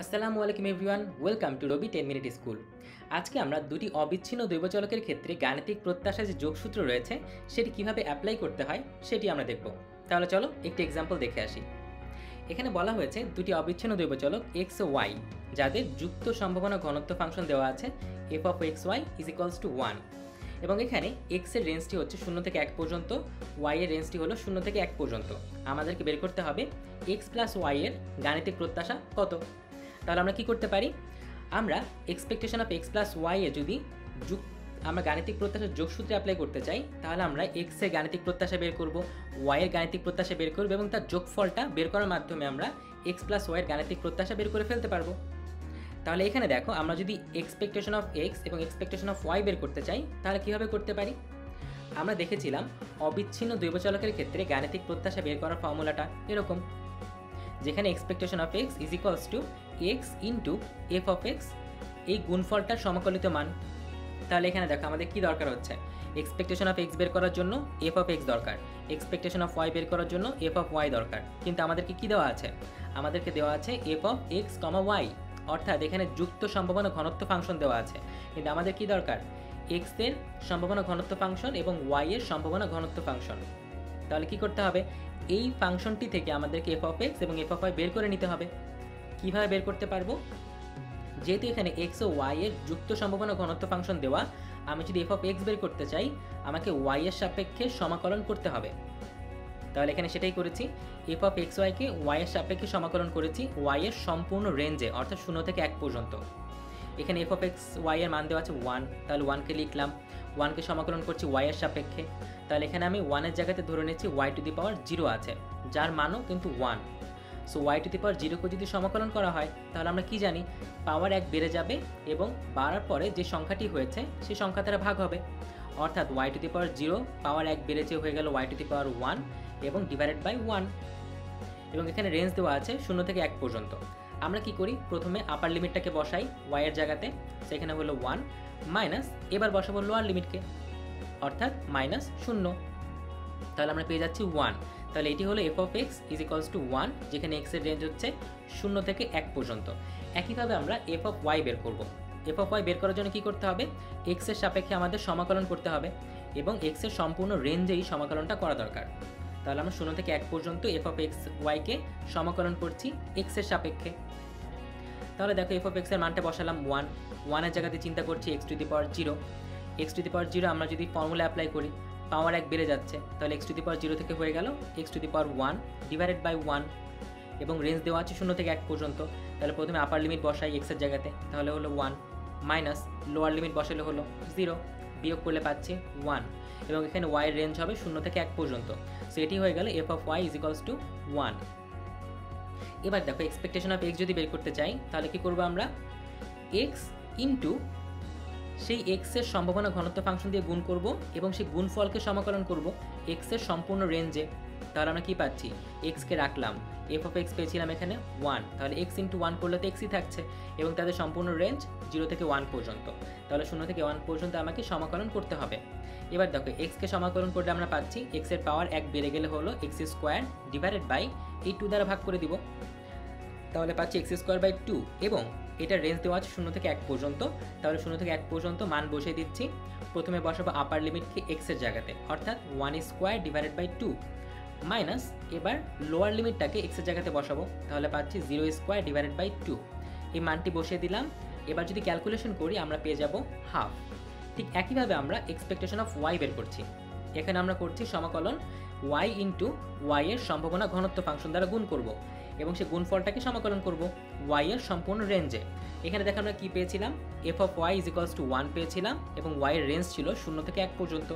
আসসালামু আলাইকুম everyone, welcome to Robi 10 minute school. আজকে আমরা দুটি অবিচ্ছিন্ন দৈবচলকের ক্ষেত্রে গাণিতিক প্রত্যাশা যে যোগসূত্র রয়েছে সেটি কিভাবে অ্যাপ্লাই করতে হয় সেটি আমরা দেখব। তাহলে চলো একটি এক্সাম্পল দেখে আসি। এখানে বলা হয়েছে দুটি অবিচ্ছিন্ন দৈবচলক এক্স ও ওয়াই যাদের যুক্ত সম্ভাবনা ঘনত্ব ফাংশন দেওয়া আছে f of x y is equals to 1 এবং এখানে এক্স এর রেঞ্জটি হচ্ছে 0 থেকে 1 পর্যন্ত, ওয়াই এর রেঞ্জটি হলো 0 থেকে 1 পর্যন্ত। আমাদেরকে বের করতে হবে এক্স প্লাস ওয়াই এর গাণিতিক প্রত্যাশা কত। তাহলে আমরা কি করতে পারি, আমরা expectation of X plus Y এ যদি আমরা গাণিতিক প্রত্যাশার যোগসূত্রে অ্যাপ্লাই করতে চাই তাহলে আমরা এক্স এর গাণিতিক প্রত্যাশা বের করব, ওয়াই এর গাণিতিক প্রত্যাশা বের করব এবং তার যোগফলটা বের করার মাধ্যমে আমরা এক্স প্লাস ওয়াই এর গাণিতিক প্রত্যাশা বের করে ফেলতে পারবো। তাহলে এখানে দেখো, আমরা যদি এক্সপেকটেশন অফ এক্স এবং এক্সপেকটেশন অফ ওয়াই বের করতে চাই তাহলে কীভাবে করতে পারি। আমরা দেখেছিলাম অবিচ্ছিন্ন দৈবচলকের ক্ষেত্রে গাণিতিক প্রত্যাশা বের করার ফর্মুলাটা এরকম, যেখানে expectation of x is equals two x into F of x, এই গুণফলটার সমকলিত মান। তাহলে এখানে দেখো আমাদের কি দরকার হচ্ছে, এক্সপেকটেশন অফ এক্স বের করার জন্য এফ অফ এক্স দরকার, এক্সপেকটেশন অফ ওয়াই বের করার জন্য এফ অফ ওয়াই দরকার। কিন্তু আমাদেরকে কি দেওয়া আছে, আমাদেরকে দেওয়া আছে f of x comma y, অর্থাৎ এখানে যুক্ত সম্ভাবনা ঘনত্ব ফাংশন দেওয়া আছে। কিন্তু আমাদের কি দরকার, এক্স এর সম্ভাবনা ঘনত্ব ফাংশন এবং ওয়াই এর সম্ভাবনা ঘনত্ব ফাংশন। তাহলে কি করতে হবে, এই ফাংশনটি থেকে আমাদেরকে এফ অফ এক্স এবং এফ অফ ওয়াই বের করে নিতে হবে। কিভাবে বের করতে পারবো, যেহেতু এখানে এক্স ও ওয়াই এর যুক্ত সম্ভাবনা ঘনত্ব ফাংশন দেওয়া, আমি যদি এফ অফ এক্স বের করতে চাই আমাকে ওয়াই এর সাপেক্ষে সমাকলন করতে হবে। তাহলে এখানে সেটাই করেছি, এফ অফ এক্স ওয়াইকে ওয়াই এর সাপেক্ষে সমাকলন করেছি ওয়াই এর সম্পূর্ণ রেঞ্জে, অর্থাৎ 0 থেকে 1 পর্যন্ত। এখানে এফ অফ এক্স ওয়াই এর মান দেওয়া আছে 1, তাহলে 1কে লিখলাম, 1কে সমাকলন করছি ওয়াই এর সাপেক্ষে। তাহলে এখানে আমি 1 এর জায়গাতে ধরে নিচ্ছি ওয়াই টু দি পাওয়ার 0 আছে, যার মানও কিন্তু 1। সো ওয়াই টু দি পাওয়ার 0কে যদি সমাকলন করা হয় তাহলে আমরা কি জানি, পাওয়ার 1 বেড়ে যাবে এবং বাড়ার পরে যে সংখ্যাটি হয়েছে সেই সংখ্যা দ্বারা ভাগ হবে, অর্থাৎ ওয়াই টু দি পাওয়ার 0 পাওয়ার 1 বেড়েছে হয়ে গেল ওয়াই টু দি পাওয়ার 1 এবং ডিভাইডেড বাই 1। এবং এখানে রেঞ্জ দেওয়া আছে 0 থেকে 1 পর্যন্ত। আমরা কি করি, প্রথমে আপার লিমিটটাকে বসাই ওয়াই এর জায়গাতে, সেখানে হলো 1 মাইনাস, এবার বসাবো লোয়ার লিমিটকে অর্থাৎ মাইনাস 0। তাহলে আমরা পেয়ে যাচ্ছি 1। তাহলে এটি হলো F of x is equals to 1, যেখানে এক্স এর রেঞ্জ হচ্ছে 0 থেকে 1 পর্যন্ত। একইভাবে আমরা এফ অফ ওয়াই বের করব। এফ অফ ওয়াই বের করার জন্য কি করতে হবে, এক্স এর সাপেক্ষে আমাদের সমাকলন করতে হবে এবং এক্স এর সম্পূর্ণ রেঞ্জেই সমাকলনটা করা দরকার। তাহলে আমরা 0 থেকে 1 পর্যন্ত এফ অফ এক্স ওয়াইকে সমাকলন করছি এক্স এর সাপেক্ষে। তাহলে দেখো এফ অফ এক্স এর মানটা বসালাম 1 এর জায়গাতে চিন্তা করছি X to the power 0। X to the power 0 আমরা যদি ফর্মুলা অ্যাপ্লাই করি, পাওয়ার 1 বেড়ে যাচ্ছে, তাহলে এক্স টু দি পাওয়ার 0 থেকে হয়ে গেল x to the power 1 divided by 1 এবং রেঞ্জ দেওয়া আছে 0 থেকে 1 পর্যন্ত। তাহলে প্রথমে আপার লিমিট বসাই এক্স এর জায়গাতে, তাহলে হলো 1 মাইনাস লোয়ার লিমিট বসালে হলো 0, বিয়োগ করলে পাচ্ছি 1 এবং এখানে ওয়াই এর রেঞ্জ হবে 0 থেকে 1 পর্যন্ত। সো এটি হয়ে গেল f of y is equals to 1। এবার দেখো এক্সপেকটেশন অফ এক্স যদি বের করতে চাই তাহলে কি করব, আমরা এক্স ইন্টু সেই এক্স এর সম্ভাবনা ঘনত্ব ফাংশন দিয়ে গুণ করব এবং সেই গুণফলকে সমাকলন করব এক্স এর সম্পূর্ণ রেঞ্জে। তাহলে আমরা কি পাচ্ছি, এক্সকে রাখলাম, এফ অফ এক্স পেয়েছিলাম এখানে 1, তাহলে এক্স ইন্টু 1 করলে তো এক্সই থাকছে এবং তাদের সম্পূর্ণ রেঞ্জ 0 থেকে 1 পর্যন্ত। তাহলে 0 থেকে 1 পর্যন্ত আমাকে সমাকলন করতে হবে। এবার দেখো এক্সকে সমাকলন করলে আমরা পাচ্ছি এক্স এর পাওয়ার 1 বেড়ে গেলে হলো এক্স স্কোয়ার ডিভাইডেড বাই এই 2 দ্বারা ভাগ করে দিব, তাহলে পাচ্ছি এক্স স্কোয়ার বাই 2 এবং এটার রেঞ্জ দেওয়া আছে 0 থেকে 1 পর্যন্ত। তাহলে 0 থেকে 1 পর্যন্ত মান বসিয়ে দিচ্ছি, প্রথমে বসাবো আপার লিমিটকে এক্স এর জায়গাতে অর্থাৎ 1 স্কোয়ার ডিভাইডেড বাই 2 মাইনাস, এবার লোয়ার লিমিটটাকে এক্স এর জায়গাতে বসাবো, তাহলে পাচ্ছি 0 স্কোয়ার ডিভাইডেড বাই 2। এই মানটি বসিয়ে দিলাম। এবার যদি ক্যালকুলেশন করি আমরা পেয়ে যাব হাফ। ঠিক একইভাবে আমরা এক্সপেকটেশন অফ ওয়াই বের করছি, এখানে আমরা করছি সমাকলন ওয়াই ইন্টু ওয়াই এর সম্ভাবনা ঘনত্ব ফাংশন দ্বারা গুণ করব এবং সেই গুণফলটাকে সমাকলন করব ওয়াই এর সম্পূর্ণ রেঞ্জে। এখানে দেখো আমরা কি পেয়েছিলাম, f of y is equals to 1 পেয়েছিলাম এবং ওয়াই এর রেঞ্জ ছিল 0 থেকে 1 পর্যন্ত,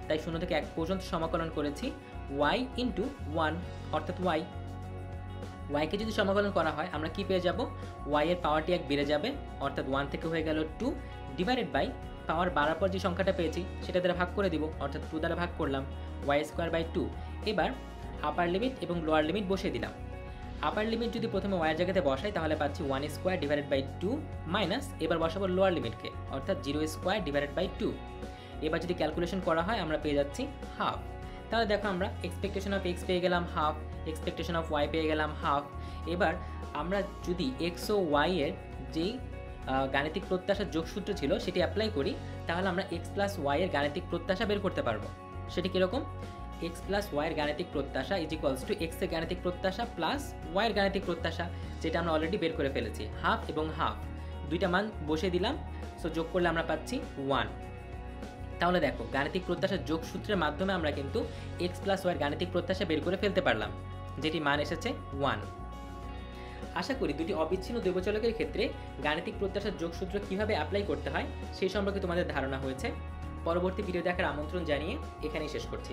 তাই 0 থেকে 1 পর্যন্ত সমাকলন করেছি ওয়াই ইন্টু 1 অর্থাৎ ওয়াই। ওয়াইকে যদি সমাকলন করা হয় আমরা কি পেয়ে যাব, ওয়াই এর পাওয়ারটি 1 বেড়ে যাবে অর্থাৎ 1 থেকে হয়ে গেল 2 ডিভাইডেড বাই পাওয়ার বাড়ার পর যে সংখ্যাটা পেয়েছি সেটা দ্বারা ভাগ করে দিব অর্থাৎ 2 দ্বারা ভাগ করলাম ওয়াই স্কোয়ার বাই 2। এবার আপার লিমিট এবং লোয়ার লিমিট বসিয়ে দিলাম। আপার লিমিট যদি প্রথমে ওয়াই এর জায়গাতে বসাই তাহলে পাচ্ছি 1 স্কোয়ার ডিভাইডেড বাই 2 মাইনাস, এবার বসাবো লোয়ার লিমিটকে অর্থাৎ 0 স্কোয়ার ডিভাইডেড বাই 2। এবার যদি ক্যালকুলেশন করা হয় আমরা পেয়ে যাচ্ছি হাফ। তাহলে দেখো আমরা এক্সপেকটেশন অফ এক্স পেয়ে গেলাম হাফ এক্সপেকটেশন অফ ওয়াই পেয়ে গেলাম হাফ। এবার আমরা যদি এক্স ও ওয়াই এর যেই গাণিতিক প্রত্যাশার যোগসূত্র ছিল সেটি অ্যাপ্লাই করি, তাহলে আমরা এক্স প্লাস ওয়াই এর গাণিতিক প্রত্যাশা বের করতে পারবো। সেটি কীরকম? এক্স প্লাস ওয়াইয়ের গাণিতিক প্রত্যাশা ইজ ইকুয়ালস টু এক্স এর গাণিতিক প্রত্যাশা প্লাস ওয়াইয়ের গাণিতিক প্রত্যাশা, যেটা আমরা অলরেডি বের করে ফেলেছি। হাফ এবং হাফ দুইটা মান বসে দিলাম, সো যোগ করলে আমরা পাচ্ছি 1। তাহলে দেখো গাণিতিক প্রত্যাশার যোগসূত্রের মাধ্যমে আমরা কিন্তু এক্স প্লাস ওয়াইয়ের গাণিতিক প্রত্যাশা বের করে ফেলতে পারলাম, যেটি মান এসেছে 1। আশা করি দুটি অবিচ্ছিন্ন দ্বৈবচলকের ক্ষেত্রে গাণিতিক প্রত্যাশার যোগসূত্র কীভাবে অ্যাপ্লাই করতে হয় সেই সম্পর্কে তোমাদের ধারণা হয়েছে। পরবর্তী ভিডিও দেখার আমন্ত্রণ জানিয়ে এখানেই শেষ করছি।